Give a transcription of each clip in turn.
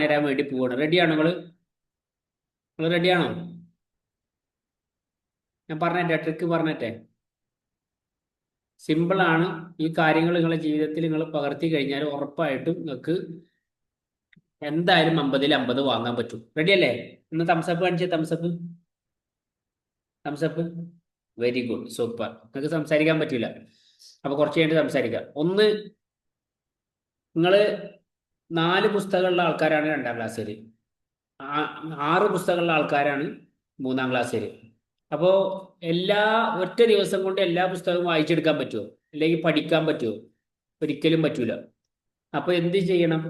തരാൻ വേണ്ടി പോവാണ്. റെഡിയാണോ നിങ്ങൾ റെഡിയാണോ? ഞാൻ പറഞ്ഞേ, ട്രിക്ക് പറഞ്ഞേ. സിമ്പിളാണ്. ഈ കാര്യങ്ങൾ നിങ്ങളുടെ ജീവിതത്തിൽ നിങ്ങൾ പകർത്തി കഴിഞ്ഞാൽ ഉറപ്പായിട്ടും നിങ്ങൾക്ക് എന്തായാലും 50-50 വാങ്ങാൻ പറ്റും. റെഡിയല്ലേ? ഇന്ന് തംസപ്പ് കാണിച്ചേ. തംസപ്പ്. Very good, super. നിങ്ങൾക്ക് സംസാരിക്കാൻ പറ്റില്ല, അപ്പൊ കുറച്ച് കഴിഞ്ഞിട്ട് സംസാരിക്കാം. ഒന്ന്, നിങ്ങൾ 4 പുസ്തകമുള്ള ആൾക്കാരാണ് 2ാം ക്ലാസ്സിൽ, 6 പുസ്തകമുള്ള ആൾക്കാരാണ് 3ാം ക്ലാസ്സിൽ. അപ്പോൾ എല്ലാ ഒറ്റ ദിവസം കൊണ്ട് എല്ലാ പുസ്തകവും വായിച്ചെടുക്കാൻ പറ്റുമോ? അല്ലെങ്കിൽ പഠിക്കാൻ പറ്റുമോ? ഒരിക്കലും പറ്റൂല. അപ്പോൾ എന്ത് ചെയ്യണം?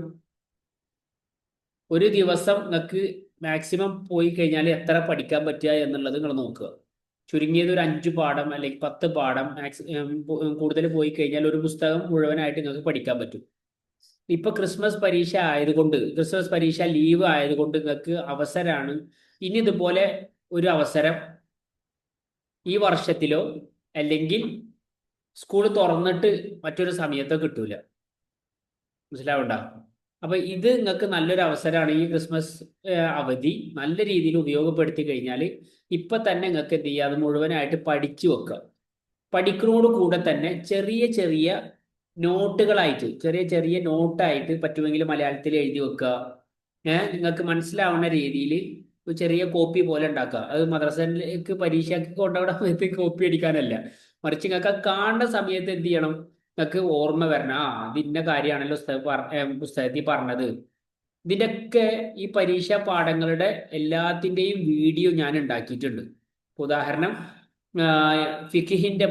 ഒരു ദിവസം നിങ്ങൾക്ക് മാക്സിമം പോയി കഴിഞ്ഞാൽ എത്ര പഠിക്കാൻ പറ്റുക എന്നുള്ളത് നിങ്ങൾ നോക്കുക. ചുരുങ്ങിയത് ഒരു 5 പാഠം അല്ലെങ്കിൽ 10 പാഠം കൂടുതൽ പോയി കഴിഞ്ഞാൽ ഒരു പുസ്തകം മുഴുവനായിട്ട് നിങ്ങൾക്ക് പഠിക്കാൻ പറ്റും. ഇപ്പൊ ക്രിസ്മസ് പരീക്ഷ ലീവ് ആയതുകൊണ്ട് നിങ്ങൾക്ക് അവസരമാണ്. ഇനി ഇതുപോലെ ഒരു അവസരം ഈ വർഷത്തിലോ അല്ലെങ്കിൽ സ്കൂൾ തുറന്നിട്ട് മറ്റൊരു സമയത്തോ കിട്ടൂല. മനസ്സിലാവണ്ട? അപ്പൊ ഇത് നിങ്ങൾക്ക് നല്ലൊരു അവസരമാണ്. ഈ ക്രിസ്മസ് അവധി നല്ല രീതിയിൽ ഉപയോഗപ്പെടുത്തി കഴിഞ്ഞാൽ ഇപ്പൊ തന്നെ നിങ്ങൾക്ക് എന്ത് ചെയ്യുക? അത് മുഴുവനായിട്ട് പഠിച്ചു വെക്കുക. പഠിക്കുന്നതോട് കൂടെ തന്നെ ചെറിയ ചെറിയ നോട്ടുകളായിട്ട്, ചെറിയ ചെറിയ നോട്ടായിട്ട് പറ്റുമെങ്കിൽ മലയാളത്തിൽ എഴുതി വെക്കുക. നിങ്ങൾക്ക് മനസ്സിലാവുന്ന രീതിയിൽ ചെറിയ കോപ്പി പോലെ ഉണ്ടാക്കുക. അത് മദ്രസയിലേക്ക് പരീക്ഷയ്ക്ക് കൊണ്ടുപോകുന്ന സമയത്ത് കോപ്പി അടിക്കാനല്ല, മറിച്ച് നിങ്ങൾക്ക് കാണുന്ന സമയത്ത് എന്ത് ചെയ്യണം? നിങ്ങൾക്ക് ഓർമ്മ വരണം. അത് ഇന്ന കാര്യമാണല്ലോ പുസ്തകത്തിൽ പറഞ്ഞത്. ഇതിൻ്റെയൊക്കെ ഈ പരീക്ഷാ പാഠങ്ങളുടെ എല്ലാത്തിൻ്റെയും വീഡിയോ ഞാൻ ഉണ്ടാക്കിയിട്ടുണ്ട്. ഉദാഹരണം, ഫിഖിഹിന്റെ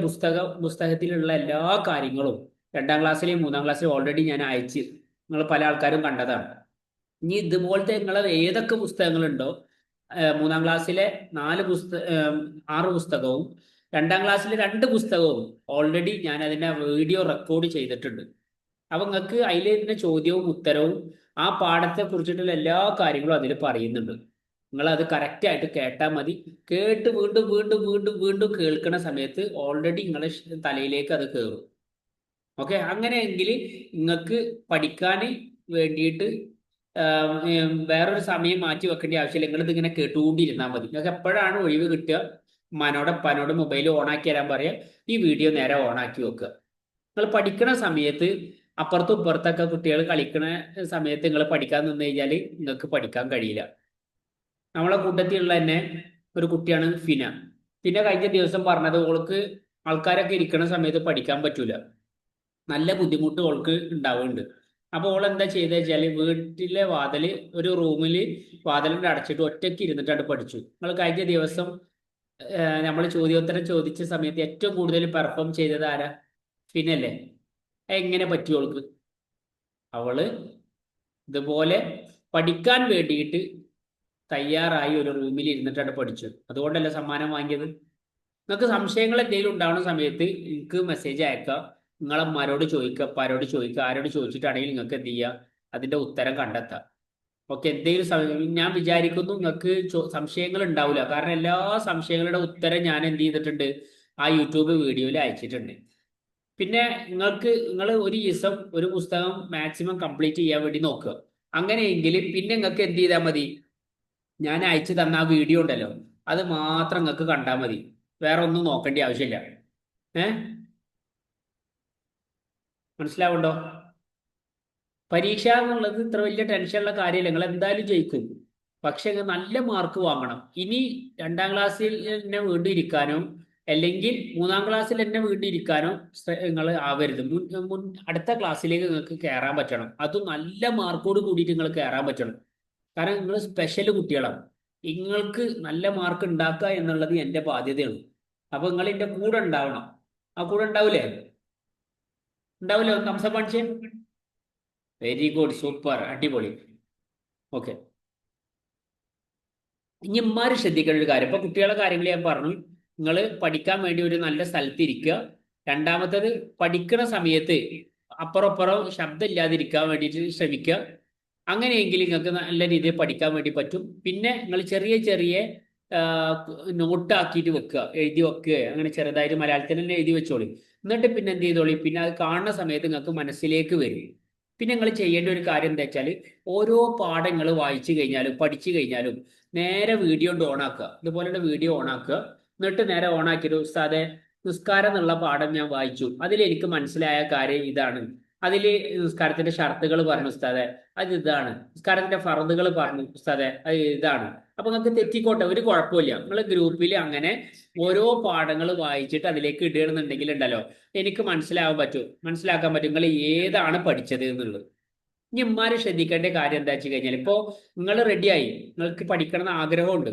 പുസ്തകത്തിലുള്ള എല്ലാ കാര്യങ്ങളും 2ാം ക്ലാസ്സിലെയും 3ാം ക്ലാസ്സിലെയും ഓൾറെഡി ഞാൻ അയച്ച് നിങ്ങൾ പല ആൾക്കാരും കണ്ടതാണ്. ഇനി ഇതുപോലത്തെ നിങ്ങളെ ഏതൊക്കെ പുസ്തകങ്ങളുണ്ടോ, 3ാം ക്ലാസ്സിലെ 6 പുസ്തകവും 2ാം ക്ലാസ്സിലെ 2 പുസ്തകവും ഓൾറെഡി ഞാൻ അതിൻ്റെ വീഡിയോ റെക്കോർഡ് ചെയ്തിട്ടുണ്ട്. അപ്പൊ നിങ്ങൾക്ക് അതിൽ തന്നെ ചോദ്യവും ഉത്തരവും ആ പാഠത്തെ കുറിച്ചിട്ടുള്ള എല്ലാ കാര്യങ്ങളും അതിൽ പറയുന്നുണ്ട്. നിങ്ങൾ അത് കറക്റ്റായിട്ട് കേട്ടാൽ മതി. കേട്ട് വീണ്ടും വീണ്ടും വീണ്ടും വീണ്ടും കേൾക്കുന്ന സമയത്ത് ഓൾറെഡി നിങ്ങളുടെ തലയിലേക്ക് അത് കയറും. ഓക്കെ, അങ്ങനെയെങ്കിൽ നിങ്ങൾക്ക് പഠിക്കാൻ വേണ്ടിയിട്ട് വേറൊരു സമയം മാറ്റി വെക്കേണ്ട ആവശ്യമില്ല. നിങ്ങളിത് ഇങ്ങനെ കേട്ടുകൊണ്ടിരുന്നാൽ മതി. നിങ്ങൾക്ക് എപ്പോഴാണ് ഒഴിവ് കിട്ടുക, ഉമ്മാനോട് ഉപ്പാനോട് മൊബൈൽ ഓണാക്കി തരാൻ പറയാം, ഈ വീഡിയോ നേരെ ഓണാക്കി വെക്കുക. നിങ്ങൾ പഠിക്കുന്ന സമയത്ത് അപ്പുറത്തും ഇപ്പുറത്തൊക്കെ കുട്ടികൾ കളിക്കുന്ന സമയത്ത് നിങ്ങൾ പഠിക്കാൻ നിന്ന് കഴിഞ്ഞാൽ നിങ്ങൾക്ക് പഠിക്കാൻ കഴിയില്ല. നമ്മളെ കൂട്ടത്തിലുള്ള തന്നെ ഒരു കുട്ടിയാണ് ഫിന. പിന്നെ കഴിഞ്ഞ ദിവസം പറഞ്ഞത് ഓൾക്ക് ആൾക്കാരൊക്കെ ഇരിക്കുന്ന സമയത്ത് പഠിക്കാൻ പറ്റൂല, നല്ല ബുദ്ധിമുട്ട് ഓൾക്ക് ഉണ്ടാവുന്നുണ്ട്. അപ്പോൾ ഓൾ എന്താ ചെയ്തത് വെച്ചാൽ വീട്ടിലെ ഒരു റൂമിൽ വാതിലിൻ്റെ അടച്ചിട്ട് ഒറ്റയ്ക്ക് ഇരുന്നിട്ടാണ് പഠിച്ചു. നിങ്ങൾ കഴിഞ്ഞ ദിവസം നമ്മൾ ചോദ്യോത്തരം ചോദിച്ച സമയത്ത് ഏറ്റവും കൂടുതൽ പെർഫോം ചെയ്തത് ആരാ? ഫിനല്ലേ? എങ്ങനെ പറ്റി ഓൾക്ക്? അവള് ഇതുപോലെ പഠിക്കാൻ വേണ്ടിയിട്ട് തയ്യാറായി ഒരു റൂമിൽ ഇരുന്നിട്ടാണ് പഠിച്ചത്. അതുകൊണ്ടല്ലേ സമ്മാനം വാങ്ങിയത്. നിങ്ങൾക്ക് സംശയങ്ങൾ എന്തെങ്കിലും ഉണ്ടാവുന്ന സമയത്ത് എനിക്ക് മെസ്സേജ് അയക്കുക. നിങ്ങളമ്മമാരോട് ചോദിക്കുക, അപ്പാരോട് ചോദിക്കുക, ആരോട് ചോദിച്ചിട്ടാണെങ്കിൽ നിങ്ങൾക്ക് എന്ത് ചെയ്യുക? അതിന്റെ ഉത്തരം കണ്ടെത്താം. ഓക്കെ, എന്തെങ്കിലും ഞാൻ വിചാരിക്കുന്നു നിങ്ങൾക്ക് സംശയങ്ങൾ ഉണ്ടാവില്ല. കാരണം എല്ലാ സംശയങ്ങളുടെ ഉത്തരം ഞാൻ എന്ത് ചെയ്തിട്ടുണ്ട്? ആ യൂട്യൂബ് വീഡിയോയിൽ അയച്ചിട്ടുണ്ട്. പിന്നെ നിങ്ങൾ ഒരു ദിവസം ഒരു പുസ്തകം മാക്സിമം കംപ്ലീറ്റ് ചെയ്യാൻ വേണ്ടി നോക്കുക. അങ്ങനെയെങ്കിൽ പിന്നെ നിങ്ങൾക്ക് എന്ത് ചെയ്താൽ മതി? ഞാൻ അയച്ചു തന്ന ആ വീഡിയോ ഉണ്ടല്ലോ, അത് മാത്രം നിങ്ങൾക്ക് കണ്ടാൽ മതി. വേറെ ഒന്നും നോക്കേണ്ട ആവശ്യമില്ല. ഏ മനസ്സിലാവുണ്ടോ? പരീക്ഷ എന്നുള്ളത് ഇത്ര വലിയ ടെൻഷനുള്ള കാര്യമില്ല. നിങ്ങൾ എന്തായാലും ജയിക്കും. പക്ഷെ നല്ല മാർക്ക് വാങ്ങണം. ഇനി 2ാം ക്ലാസ്സിൽ തന്നെ വീണ്ടും ഇരിക്കാനോ അല്ലെങ്കിൽ 3ാം ക്ലാസ്സിൽ തന്നെ വീണ്ടും ഇരിക്കാനോ നിങ്ങൾ ആവരുത്. അടുത്ത ക്ലാസ്സിലേക്ക് നിങ്ങൾക്ക് കയറാൻ പറ്റണം. അതും നല്ല മാർക്കോട് കൂടിയിട്ട് നിങ്ങൾ കയറാൻ പറ്റണം. കാരണം നിങ്ങൾ സ്പെഷ്യൽ കുട്ടികളാണ്. നിങ്ങൾക്ക് നല്ല മാർക്ക് ഉണ്ടാക്കുക എന്നുള്ളത് എൻ്റെ ബാധ്യതയാണ്. അപ്പൊ നിങ്ങൾ എൻ്റെ കൂടെ ഉണ്ടാവണം. ആ കൂടെ ഉണ്ടാവൂലേ? ഉണ്ടാവില്ലേ? ഒന്ന് തംസപ്പ് കാണിച്ചേ. വെരി ഗുഡ്, സൂപ്പർ, അടിപൊളി. ഓക്കെ, ഇനി ഇമ്മാര് ശ്രദ്ധിക്കേണ്ട ഒരു കാര്യം, ഇപ്പൊ കുട്ടികളുടെ കാര്യങ്ങൾ ഞാൻ പറഞ്ഞു. നിങ്ങൾ പഠിക്കാൻ വേണ്ടി ഒരു നല്ല സ്ഥലത്ത് ഇരിക്കുക. രണ്ടാമത്തേത്, പഠിക്കുന്ന സമയത്ത് അപ്പുറം ശബ്ദം ഇല്ലാതിരിക്കാൻ വേണ്ടിയിട്ട് ശ്രമിക്കുക. അങ്ങനെയെങ്കിൽ നിങ്ങൾക്ക് നല്ല രീതിയിൽ പഠിക്കാൻ വേണ്ടി പറ്റും. പിന്നെ നിങ്ങൾ ചെറിയ ചെറിയ നോട്ടാക്കിയിട്ട് വെക്കുക, എഴുതി വെക്കുക. അങ്ങനെ ചെറുതായിട്ട് മലയാളത്തിൽ തന്നെ എഴുതി വെച്ചോളി. എന്നിട്ട് പിന്നെ എന്ത് ചെയ്തോളി? പിന്നെ അത് കാണുന്ന സമയത്ത് നിങ്ങൾക്ക് മനസ്സിലേക്ക് വരും. പിന്നെ നിങ്ങൾ ചെയ്യേണ്ട ഒരു കാര്യം എന്താ വെച്ചാൽ ഓരോ പാഠങ്ങൾ വായിച്ചു കഴിഞ്ഞാലും പഠിച്ചു കഴിഞ്ഞാലും നേരെ വീഡിയോ ഓൺ ആക്കുക. ഇതുപോലുള്ള വീഡിയോ ഓൺ ആക്കുക. എന്നിട്ട് നേരെ ഓൺ ആക്കിയിട്ട് ഉസ്താദെ നിസ്കാരം എന്നുള്ള പാഠം ഞാൻ വായിച്ചു, അതിൽ എനിക്ക് മനസ്സിലായ കാര്യം ഇതാണ്, അതിൽ നിസ്കാരത്തിന്റെ ഷർത്തുകൾ പറഞ്ഞു ഉസ്താദെ അത് ഇതാണ്, നിസ്കാരത്തിന്റെ ഫർദുകൾ പറഞ്ഞു ഉസ്താദെ അത് ഇതാണ്. അപ്പൊ നിങ്ങൾക്ക് തെറ്റിക്കോട്ടെ, ഒരു കുഴപ്പമില്ല. നിങ്ങൾ ഗ്രൂപ്പിൽ അങ്ങനെ ഓരോ പാഠങ്ങൾ വായിച്ചിട്ട് അതിലേക്ക് ഇടുകയാണെന്നുണ്ടെങ്കിൽ ഉണ്ടല്ലോ എനിക്ക് മനസ്സിലാക്കാൻ പറ്റും നിങ്ങൾ ഏതാണ് പഠിച്ചത് എന്നുള്ളത്. ഇനി ഇമ്മാര് ശ്രദ്ധിക്കേണ്ട കാര്യം എന്താ വെച്ച് കഴിഞ്ഞാൽ ഇപ്പോ നിങ്ങൾ റെഡിയായി, നിങ്ങൾക്ക് പഠിക്കണം എന്ന് ആഗ്രഹമുണ്ട്,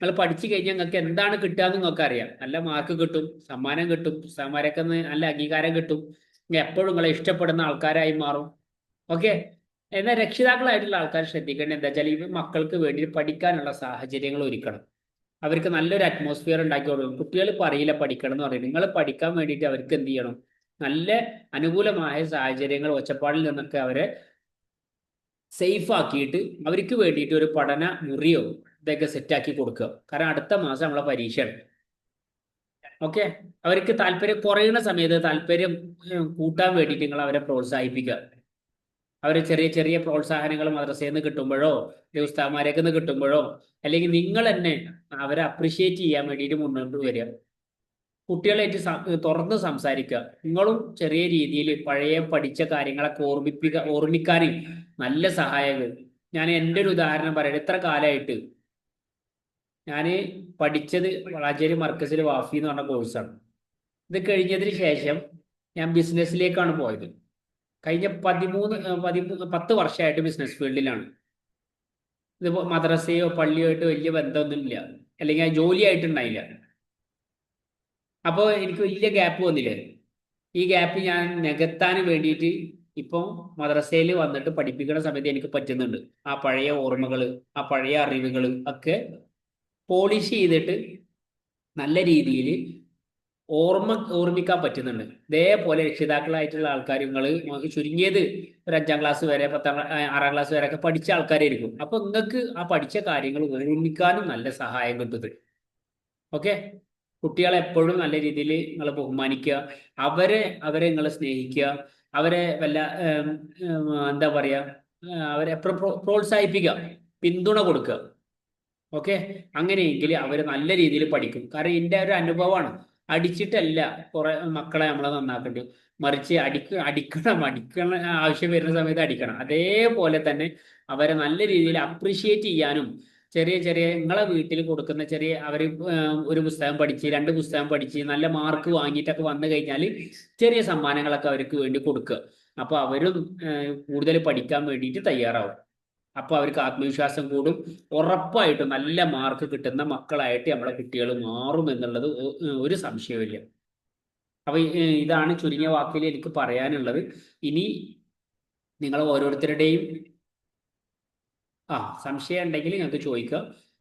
നിങ്ങൾ പഠിച്ചു കഴിഞ്ഞാൽ നിങ്ങൾക്ക് എന്താണ് കിട്ടുക എന്ന് നിങ്ങൾക്ക് അറിയാം. നല്ല മാർക്ക് കിട്ടും, സമ്മാനം കിട്ടും, പുസ്തകന്മാരൊക്കെ നല്ല അംഗീകാരം കിട്ടും, എപ്പോഴും നിങ്ങളെ ഇഷ്ടപ്പെടുന്ന ആൾക്കാരായി മാറും. ഓക്കെ. എന്നാൽ രക്ഷിതാക്കളായിട്ടുള്ള ആൾക്കാർ ശ്രദ്ധിക്കേണ്ടത് എന്താ വെച്ചാൽ ഈ മക്കൾക്ക് വേണ്ടി പഠിക്കാനുള്ള സാഹചര്യങ്ങൾ ഒരുക്കണം. അവർക്ക് നല്ലൊരു അറ്റ്മോസ്ഫിയർ ഉണ്ടാക്കി കൊടുക്കും. കുട്ടികൾ പറയില്ല പഠിക്കണം എന്ന് പറയും. നിങ്ങൾ പഠിക്കാൻ വേണ്ടിയിട്ട് അവർക്ക് എന്ത് ചെയ്യണം, നല്ല അനുകൂലമായ സാഹചര്യങ്ങൾ ഒച്ചപ്പാടിൽ നിന്നൊക്കെ അവരെ സേഫ് ആക്കിയിട്ട് അവർക്ക് വേണ്ടിയിട്ട് ഒരു പഠന മുറിയോ ഇതൊക്കെ സെറ്റാക്കി കൊടുക്കുക. കാരണം അടുത്ത മാസം നമ്മളെ പരീക്ഷയാണ്. ഓക്കെ. അവർക്ക് താല്പര്യം കുറയുന്ന സമയത്ത് താല്പര്യം കൂട്ടാൻ വേണ്ടിയിട്ട് നിങ്ങൾ അവരെ പ്രോത്സാഹിപ്പിക്കുക. അവർ ചെറിയ ചെറിയ പ്രോത്സാഹനങ്ങൾ മദ്രസയിൽ നിന്ന് കിട്ടുമ്പോഴോ ഉസ്താദ്മാരേക്ക് നിന്ന് കിട്ടുമ്പോഴോ അല്ലെങ്കിൽ നിങ്ങൾ തന്നെ അവരെ അപ്രിഷിയേറ്റ് ചെയ്യാൻ വേണ്ടിയിട്ട് മുന്നോട്ട് വരിക. കുട്ടികളായിട്ട് തുറന്ന് സംസാരിക്കുക. നിങ്ങളും ചെറിയ രീതിയിൽ പഴയ പഠിച്ച കാര്യങ്ങളൊക്കെ ഓർമ്മിക്കാൻ നല്ല സഹായങ്ങൾ. ഞാൻ എൻ്റെ ഒരു ഉദാഹരണം പറയട്ടെ. ഇത്ര കാലമായിട്ട് ഞാൻ പഠിച്ചത് വളാഞ്ചേരി മർക്കസിൽ വാഫി എന്ന് പറഞ്ഞ കോഴ്സാണ്. ഇത് കഴിഞ്ഞതിന് ശേഷം ഞാൻ ബിസിനസ്സിലേക്കാണ് പോയത്. കഴിഞ്ഞ 10 വർഷമായിട്ട് ബിസിനസ് ഫീൽഡിലാണ്. ഇതിപ്പോൾ മദ്രസയോ പള്ളിയോ ആയിട്ട് വലിയ ബന്ധമൊന്നുമില്ല, അല്ലെങ്കിൽ ജോലിയായിട്ടുണ്ടായില്ല. അപ്പോൾ എനിക്ക് വലിയ ഗ്യാപ്പ് വന്നില്ലേ. ഈ ഗ്യാപ്പ് ഞാൻ നികത്താൻ വേണ്ടിയിട്ട് ഇപ്പം മദ്രസയിൽ വന്നിട്ട് പഠിപ്പിക്കുന്ന സമയത്ത് എനിക്ക് പറ്റുന്നുണ്ട് ആ പഴയ ഓർമ്മകൾ, ആ പഴയ അറിവുകൾ ഒക്കെ പോളിഷ് ചെയ്തിട്ട് നല്ല രീതിയിൽ ഓർമ്മിക്കാൻ പറ്റുന്നുണ്ട്. ഇതേപോലെ രക്ഷിതാക്കളായിട്ടുള്ള ആൾക്കാർ നിങ്ങൾ ചുരുങ്ങിയത് ഒരു 5ാം ക്ലാസ് വരെ 6ാം ക്ലാസ് വരെ ഒക്കെ പഠിച്ച ആൾക്കാരായിരിക്കും. അപ്പൊ നിങ്ങൾക്ക് ആ പഠിച്ച കാര്യങ്ങൾ ഓർമ്മിക്കാനും നല്ല സഹായം കിട്ടുന്നത്. ഓക്കെ. കുട്ടികളെ എപ്പോഴും നല്ല രീതിയിൽ നിങ്ങൾ ബഹുമാനിക്കുക, അവരെ നിങ്ങൾ സ്നേഹിക്കുക, അവരെ എന്താ പറയാ അവരെ പ്രോത്സാഹിപ്പിക്കുക, പിന്തുണ കൊടുക്കുക. ഓക്കെ. അങ്ങനെയെങ്കിൽ അവർ നല്ല രീതിയിൽ പഠിക്കും. കാരണം എൻ്റെ ഒരു അനുഭവമാണ്. അടിച്ചിട്ടല്ല കുറെ മക്കളെ നമ്മളെ നന്നാക്കേണ്ടത്, മറിച്ച് അടിക്കണം ആവശ്യം വരുന്ന സമയത്ത് അടിക്കണം. അതേപോലെ തന്നെ അവരെ നല്ല രീതിയിൽ അപ്രിഷിയേറ്റ് ചെയ്യാനും ചെറിയ ചെറിയ നിങ്ങളെ വീട്ടിൽ കൊടുക്കുന്ന ചെറിയ അവർ ഒരു പുസ്തകം പഠിച്ച് 2 പുസ്തകം പഠിച്ച് നല്ല മാർക്ക് വാങ്ങിയിട്ടൊക്കെ വന്നു കഴിഞ്ഞാൽ ചെറിയ സമ്മാനങ്ങളൊക്കെ അവർക്ക് വേണ്ടി കൊടുക്കുക. അപ്പോൾ അവരും കൂടുതൽ പഠിക്കാൻ വേണ്ടിയിട്ട് തയ്യാറാവും. അപ്പോൾ അവർക്ക് ആത്മവിശ്വാസം കൂടും. ഉറപ്പായിട്ടും നല്ല മാർക്ക് കിട്ടുന്ന മക്കളായിട്ട് നമ്മളെ കുട്ടികൾ മാറും എന്നുള്ളത് ഒരു സംശയവുമില്ല. അപ്പൊ ഇതാണ് ചുരുങ്ങിയ വാക്കിൽ എനിക്ക് പറയാനുള്ളത്. ഇനി നിങ്ങൾ ഓരോരുത്തരുടെയും സംശയം ഉണ്ടെങ്കിൽ ഞങ്ങൾക്ക് ചോദിക്കുക.